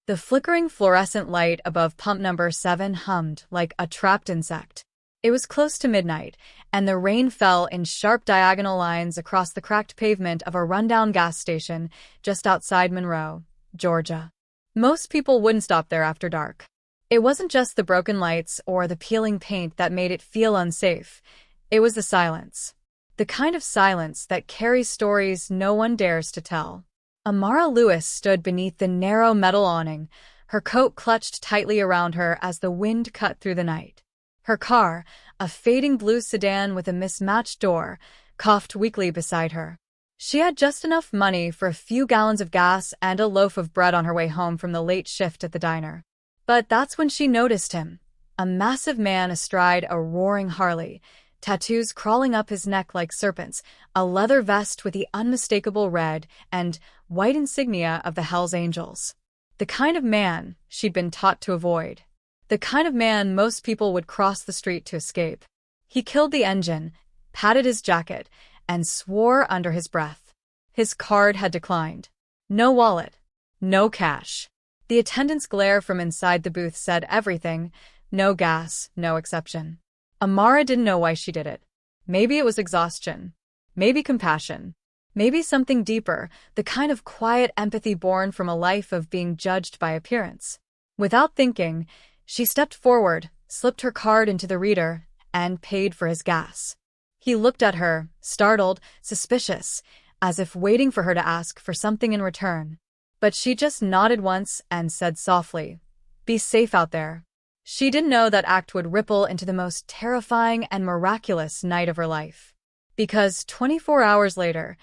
The flickering fluorescent light above pump number 7 hummed like a trapped insect. It was close to midnight, and the rain fell in sharp diagonal lines across the cracked pavement of a rundown gas station just outside Monroe, Georgia. Most people wouldn't stop there after dark. It wasn't just the broken lights or the peeling paint that made it feel unsafe. It was the silence. The kind of silence that carries stories no one dares to tell. Amara Lewis stood beneath the narrow metal awning, her coat clutched tightly around her as the wind cut through the night. Her car, a fading blue sedan with a mismatched door, coughed weakly beside her. She had just enough money for a few gallons of gas and a loaf of bread on her way home from the late shift at the diner. But that's when she noticed him, a massive man astride a roaring Harley, tattoos crawling up his neck like serpents, a leather vest with the unmistakable red and white insignia of the Hells Angels. The kind of man she'd been taught to avoid. The kind of man most people would cross the street to escape. He killed the engine, patted his jacket, and swore under his breath. His card had declined. No wallet. No cash. The attendant's glare from inside the booth said everything. No gas, no exception. Amara didn't know why she did it. Maybe it was exhaustion. Maybe compassion. Maybe something deeper, the kind of quiet empathy born from a life of being judged by appearance. Without thinking, she stepped forward, slipped her card into the reader, and paid for his gas. He looked at her, startled, suspicious, as if waiting for her to ask for something in return. But she just nodded once and said softly, "Be safe out there." She didn't know that act would ripple into the most terrifying and miraculous night of her life. Because 24 hours later,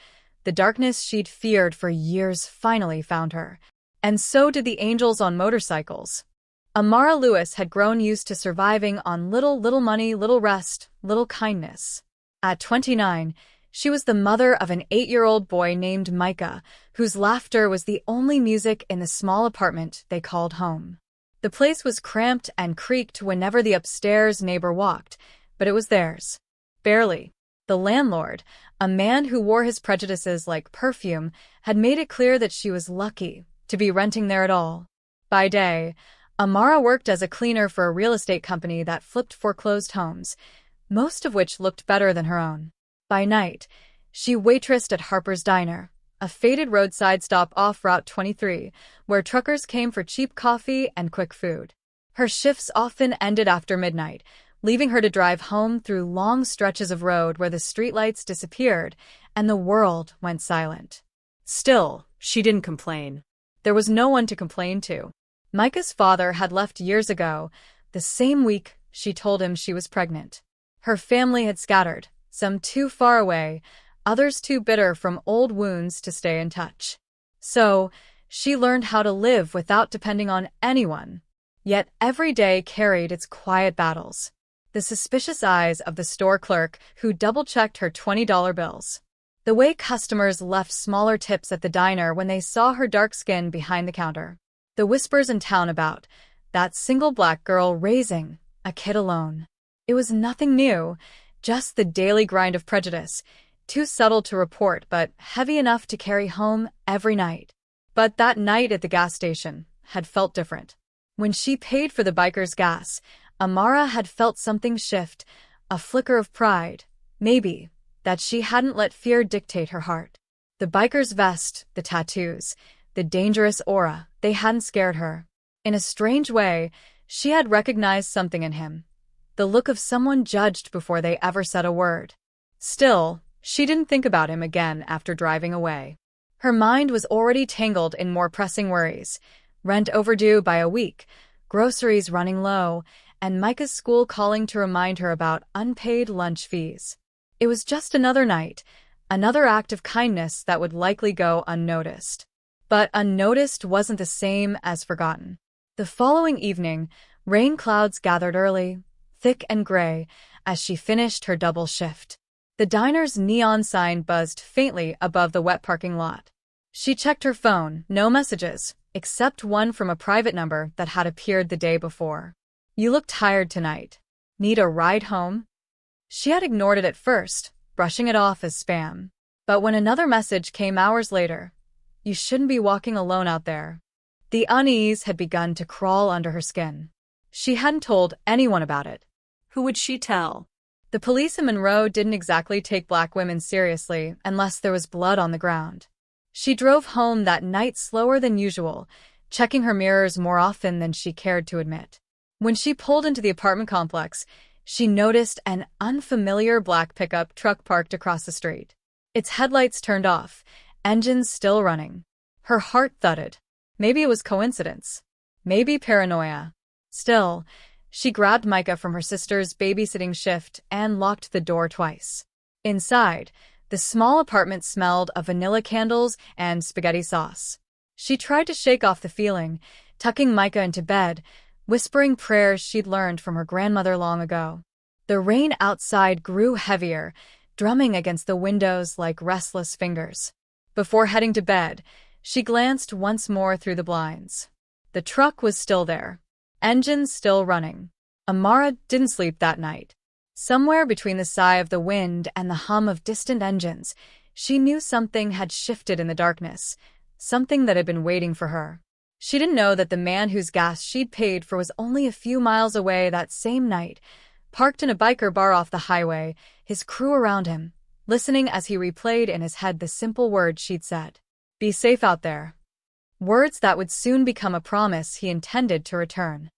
the darkness she'd feared for years finally found her. And so did the angels on motorcycles. Amara Lewis had grown used to surviving on little money, little rest, little kindness. At 29, she was the mother of an 8-year-old boy named Micah, whose laughter was the only music in the small apartment they called home. The place was cramped and creaked whenever the upstairs neighbor walked, but it was theirs. Barely. The landlord, a man who wore his prejudices like perfume, had made it clear that she was lucky to be renting there at all. By day, Amara worked as a cleaner for a real estate company that flipped foreclosed homes, most of which looked better than her own. By night, she waitressed at Harper's Diner, a faded roadside stop off Route 23, where truckers came for cheap coffee and quick food. Her shifts often ended after midnight, leaving her to drive home through long stretches of road where the streetlights disappeared and the world went silent. Still, she didn't complain. There was no one to complain to. Micah's father had left years ago, the same week she told him she was pregnant. Her family had scattered, some too far away, others too bitter from old wounds to stay in touch. So, she learned how to live without depending on anyone. Yet every day carried its quiet battles. The suspicious eyes of the store clerk who double-checked her $20 bills. The way customers left smaller tips at the diner when they saw her dark skin behind the counter. The whispers in town about that single black girl raising a kid alone. It was nothing new, just the daily grind of prejudice, too subtle to report but heavy enough to carry home every night. But that night at the gas station had felt different. When she paid for the biker's gas, Amara had felt something shift, a flicker of pride, maybe, that she hadn't let fear dictate her heart. The biker's vest, the tattoos, the dangerous aura, they hadn't scared her. In a strange way, she had recognized something in him. The look of someone judged before they ever said a word. Still, she didn't think about him again after driving away. Her mind was already tangled in more pressing worries. Rent overdue by a week, groceries running low, and Micah's school calling to remind her about unpaid lunch fees. It was just another night, another act of kindness that would likely go unnoticed. But unnoticed wasn't the same as forgotten. The following evening, rain clouds gathered early, thick and gray, as she finished her double shift. The diner's neon sign buzzed faintly above the wet parking lot. She checked her phone, no messages, except one from a private number that had appeared the day before. "You look tired tonight. Need a ride home?" She had ignored it at first, brushing it off as spam. But when another message came hours later, "You shouldn't be walking alone out there," The unease had begun to crawl under her skin. She hadn't told anyone about it. Who would she tell? The police in Monroe didn't exactly take black women seriously unless there was blood on the ground. She drove home that night slower than usual, checking her mirrors more often than she cared to admit. When she pulled into the apartment complex, she noticed an unfamiliar black pickup truck parked across the street. Its headlights turned off, engines still running. Her heart thudded. Maybe it was coincidence. Maybe paranoia. Still, she grabbed Micah from her sister's babysitting shift and locked the door twice. Inside, the small apartment smelled of vanilla candles and spaghetti sauce. She tried to shake off the feeling, tucking Micah into bed, whispering prayers she'd learned from her grandmother long ago. The rain outside grew heavier, drumming against the windows like restless fingers. Before heading to bed, she glanced once more through the blinds. The truck was still there, engines still running. Amara didn't sleep that night. Somewhere between the sigh of the wind and the hum of distant engines, she knew something had shifted in the darkness, something that had been waiting for her. She didn't know that the man whose gas she'd paid for was only a few miles away that same night, parked in a biker bar off the highway, his crew around him, listening as he replayed in his head the simple words she'd said. Be safe out there. Words that would soon become a promise he intended to return.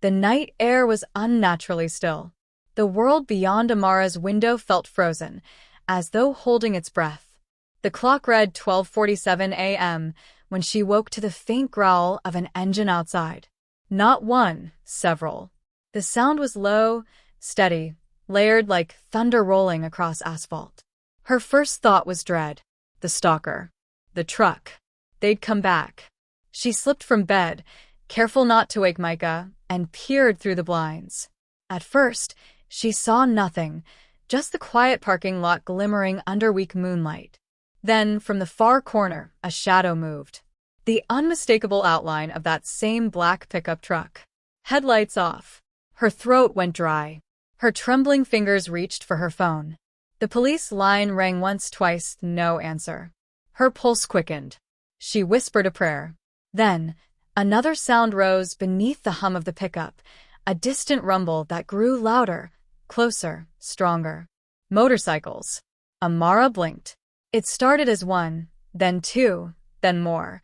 The night air was unnaturally still. The world beyond Amara's window felt frozen, as though holding its breath. The clock read 12:47 a.m. when she woke to the faint growl of an engine outside. Not one, several. The sound was low, steady, layered like thunder rolling across asphalt. Her first thought was dread. The stalker. The truck. They'd come back. She slipped from bed, careful not to wake Micah, and peered through the blinds. At first, she saw nothing, just the quiet parking lot glimmering under weak moonlight. Then, from the far corner, a shadow moved. The unmistakable outline of that same black pickup truck. Headlights off. Her throat went dry. Her trembling fingers reached for her phone. The police line rang once, twice, no answer. Her pulse quickened. She whispered a prayer. Then, another sound rose beneath the hum of the pickup, a distant rumble that grew louder, closer, stronger. Motorcycles. Amara blinked. It started as one, then two, then more.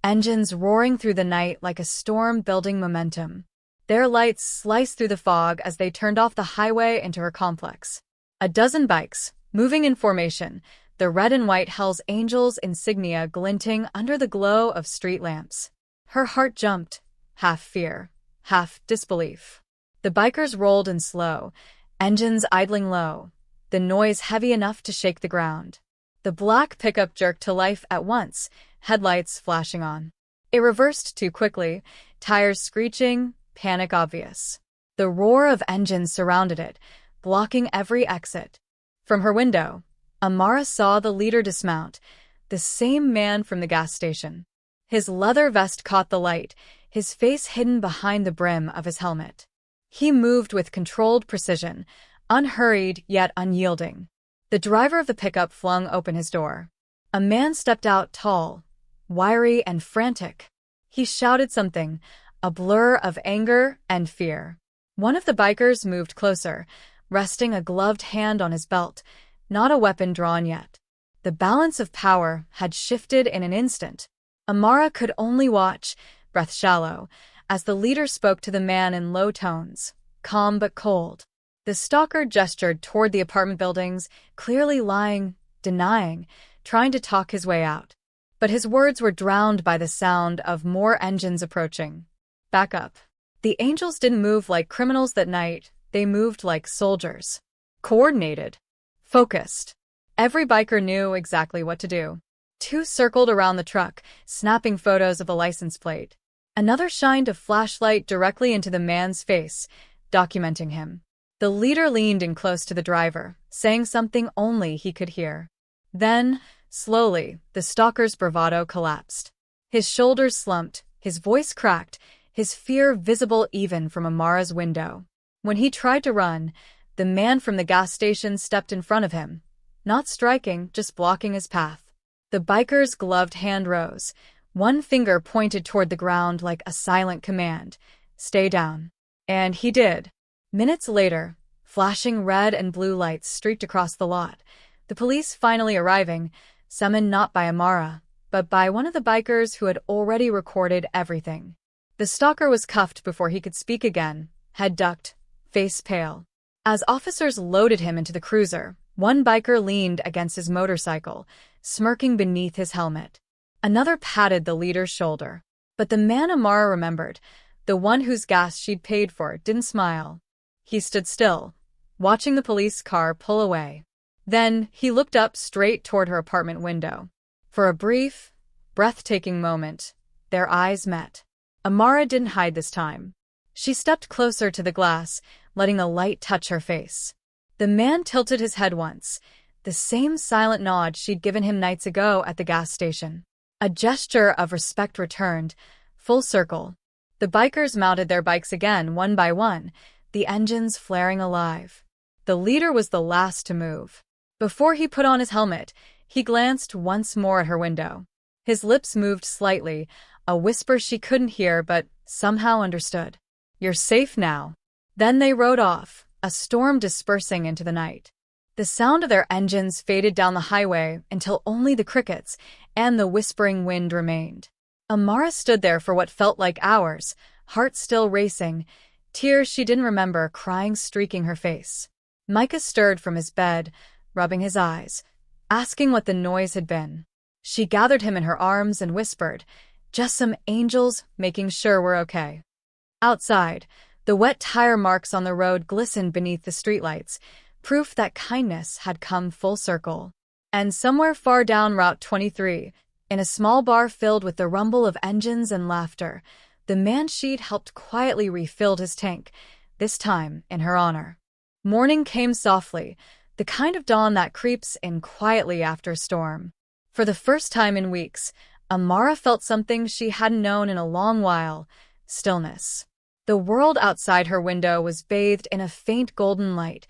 Engines roaring through the night like a storm building momentum. Their lights sliced through the fog as they turned off the highway into her complex. A dozen bikes, moving in formation, the red and white Hells Angels insignia glinting under the glow of street lamps. Her heart jumped, half fear, half disbelief. The bikers rolled in slow, engines idling low, the noise heavy enough to shake the ground. The black pickup jerked to life at once, headlights flashing on. It reversed too quickly, tires screeching, panic obvious. The roar of engines surrounded it, blocking every exit. From her window, Amara saw the leader dismount, the same man from the gas station. His leather vest caught the light, his face hidden behind the brim of his helmet. He moved with controlled precision, unhurried yet unyielding. The driver of the pickup flung open his door. A man stepped out, tall, wiry and frantic. He shouted something, a blur of anger and fear. One of the bikers moved closer, resting a gloved hand on his belt, not a weapon drawn yet. The balance of power had shifted in an instant. Amara could only watch, breath shallow, as the leader spoke to the man in low tones, calm but cold. The stalker gestured toward the apartment buildings, clearly lying, denying, trying to talk his way out. But his words were drowned by the sound of more engines approaching. Back up. The Angels didn't move like criminals that night, they moved like soldiers. Coordinated. Focused. Every biker knew exactly what to do. Two circled around the truck, snapping photos of the license plate. Another shined a flashlight directly into the man's face, documenting him. The leader leaned in close to the driver, saying something only he could hear. Then, slowly, the stalker's bravado collapsed. His shoulders slumped, his voice cracked, his fear visible even from Amara's window. When he tried to run, the man from the gas station stepped in front of him, not striking, just blocking his path. The biker's gloved hand rose. One finger pointed toward the ground like a silent command. Stay down. And he did. Minutes later, flashing red and blue lights streaked across the lot, the police finally arriving, summoned not by Amara, but by one of the bikers who had already recorded everything. The stalker was cuffed before he could speak again, head ducked, face pale. As officers loaded him into the cruiser, one biker leaned against his motorcycle, smirking beneath his helmet. Another patted the leader's shoulder. But the man Amara remembered, the one whose gas she'd paid for, didn't smile. He stood still, watching the police car pull away. Then he looked up straight toward her apartment window. For a brief, breathtaking moment, their eyes met. Amara didn't hide this time. She stepped closer to the glass, letting the light touch her face. The man tilted his head once, the same silent nod she'd given him nights ago at the gas station. A gesture of respect returned, full circle. The bikers mounted their bikes again, one by one, the engines flaring alive. The leader was the last to move. Before he put on his helmet, he glanced once more at her window. His lips moved slightly, a whisper she couldn't hear but somehow understood. You're safe now. Then they rode off, a storm dispersing into the night. The sound of their engines faded down the highway until only the crickets and the whispering wind remained. Amara stood there for what felt like hours, heart still racing, tears she didn't remember crying streaking her face. Micah stirred from his bed, rubbing his eyes, asking what the noise had been. She gathered him in her arms and whispered, "Just some angels making sure we're okay." Outside, the wet tire marks on the road glistened beneath the streetlights, proof that kindness had come full circle. And somewhere far down Route 23, in a small bar filled with the rumble of engines and laughter, the man she'd helped quietly refilled his tank, this time in her honor. Morning came softly, the kind of dawn that creeps in quietly after a storm. For the first time in weeks, Amara felt something she hadn't known in a long while: stillness. The world outside her window was bathed in a faint golden light,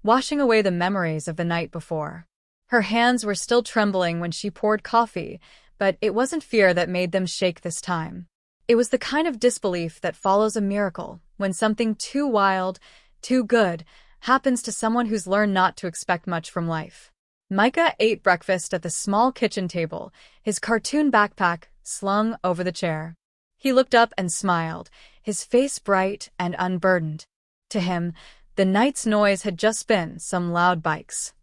washing away the memories of the night before. Her hands were still trembling when she poured coffee, but it wasn't fear that made them shake this time. It was the kind of disbelief that follows a miracle, when something too wild, too good, happens to someone who's learned not to expect much from life. Micah ate breakfast at the small kitchen table, his cartoon backpack slung over the chair. He looked up and smiled, his face bright and unburdened. To him, the night's noise had just been some loud bikes.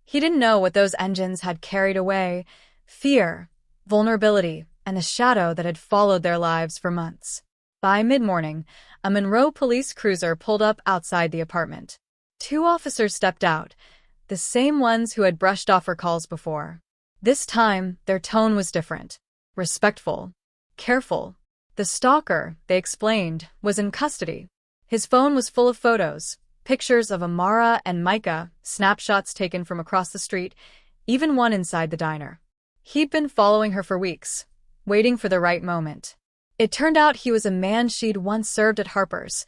He didn't know what those engines had carried away: fear, vulnerability, and the shadow that had followed their lives for months. By mid-morning, a Monroe police cruiser pulled up outside the apartment. Two officers stepped out, the same ones who had brushed off her calls before. This time, their tone was different. Respectful. Careful. The stalker, they explained, was in custody. His phone was full of photos, pictures of Amara and Micah, snapshots taken from across the street, even one inside the diner. He'd been following her for weeks, waiting for the right moment. It turned out he was a man she'd once served at Harper's,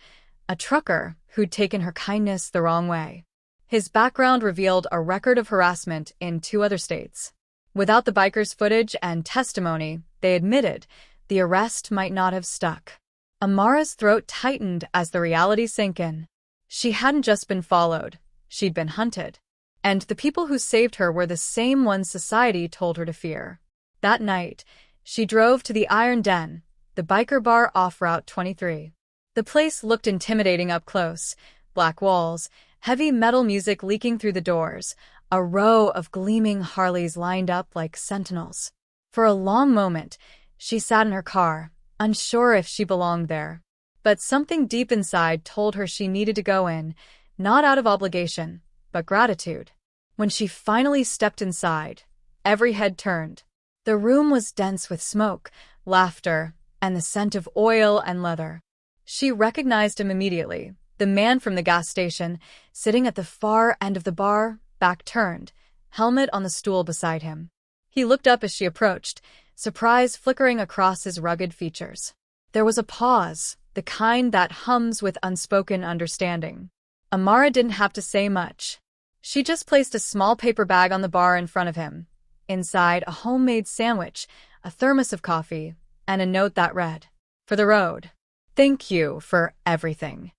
a trucker who'd taken her kindness the wrong way. His background revealed a record of harassment in 2 other states. Without the biker's footage and testimony, they admitted, the arrest might not have stuck. Amara's throat tightened as the reality sank in. She hadn't just been followed, she'd been hunted. And the people who saved her were the same ones society told her to fear. That night, she drove to the Iron Den, the biker bar off Route 23. The place looked intimidating up close: black walls, heavy metal music leaking through the doors, a row of gleaming Harleys lined up like sentinels. For a long moment, she sat in her car, unsure if she belonged there. But something deep inside told her she needed to go in, not out of obligation, but gratitude. When she finally stepped inside, every head turned. The room was dense with smoke, laughter, and the scent of oil and leather. She recognized him immediately, the man from the gas station, sitting at the far end of the bar, back turned, helmet on the stool beside him. He looked up as she approached, surprise flickering across his rugged features. There was a pause, the kind that hums with unspoken understanding. Amara didn't have to say much. She just placed a small paper bag on the bar in front of him. Inside, a homemade sandwich, a thermos of coffee, and a note that read, "For the road. Thank you for everything."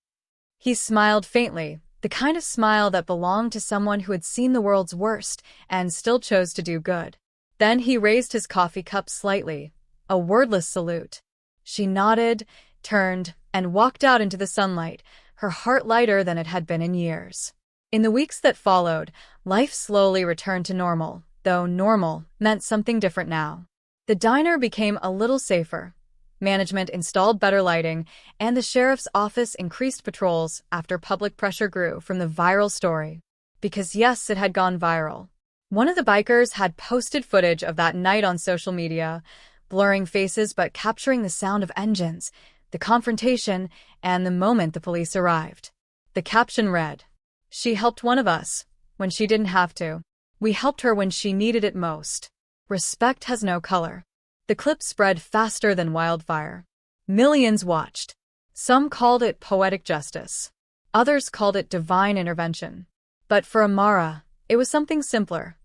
He smiled faintly, the kind of smile that belonged to someone who had seen the world's worst and still chose to do good. Then he raised his coffee cup slightly, a wordless salute. She nodded, turned, and walked out into the sunlight, her heart lighter than it had been in years. In the weeks that followed, life slowly returned to normal, though normal meant something different now. The diner became a little safer. Management installed better lighting, and the sheriff's office increased patrols after public pressure grew from the viral story. Because yes, it had gone viral. One of the bikers had posted footage of that night on social media, blurring faces but capturing the sound of engines, the confrontation, and the moment the police arrived. The caption read, "She helped one of us when she didn't have to. We helped her when she needed it most. Respect has no color." The clip spread faster than wildfire. Millions watched. Some called it poetic justice. Others called it divine intervention. But for Amara, it was something simpler.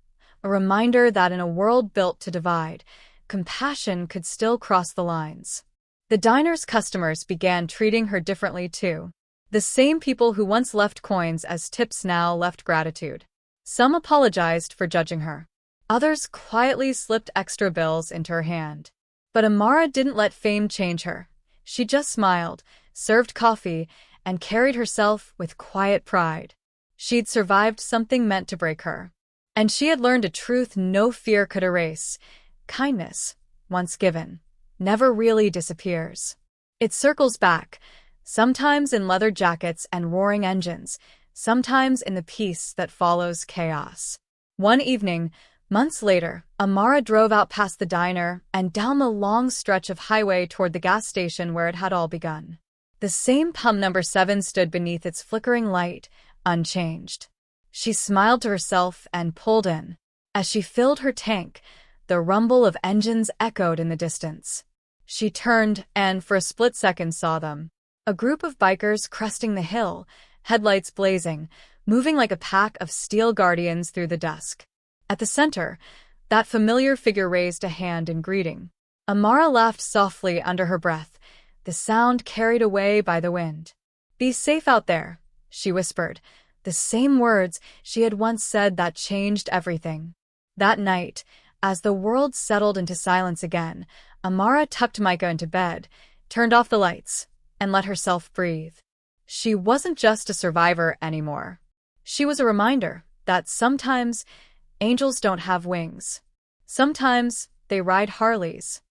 A reminder that in a world built to divide, compassion could still cross the lines. The diner's customers began treating her differently too. The same people who once left coins as tips now left gratitude. Some apologized for judging her. Others quietly slipped extra bills into her hand. But Amara didn't let fame change her. She just smiled, served coffee, and carried herself with quiet pride. She'd survived something meant to break her. And she had learned a truth no fear could erase. Kindness, once given, never really disappears. It circles back, sometimes in leather jackets and roaring engines, sometimes in the peace that follows chaos. One evening, months later, Amara drove out past the diner and down the long stretch of highway toward the gas station where it had all begun. The same pump number 7 stood beneath its flickering light, unchanged. She smiled to herself and pulled in. As she filled her tank, the rumble of engines echoed in the distance. She turned and for a split second saw them. A group of bikers cresting the hill, headlights blazing, moving like a pack of steel guardians through the dusk. At the center, that familiar figure raised a hand in greeting. Amara laughed softly under her breath, the sound carried away by the wind. "Be safe out there," she whispered, the same words she had once said that changed everything. That night, as the world settled into silence again, Amara tucked Micah into bed, turned off the lights, and let herself breathe. She wasn't just a survivor anymore. She was a reminder that sometimes angels don't have wings. Sometimes they ride Harleys.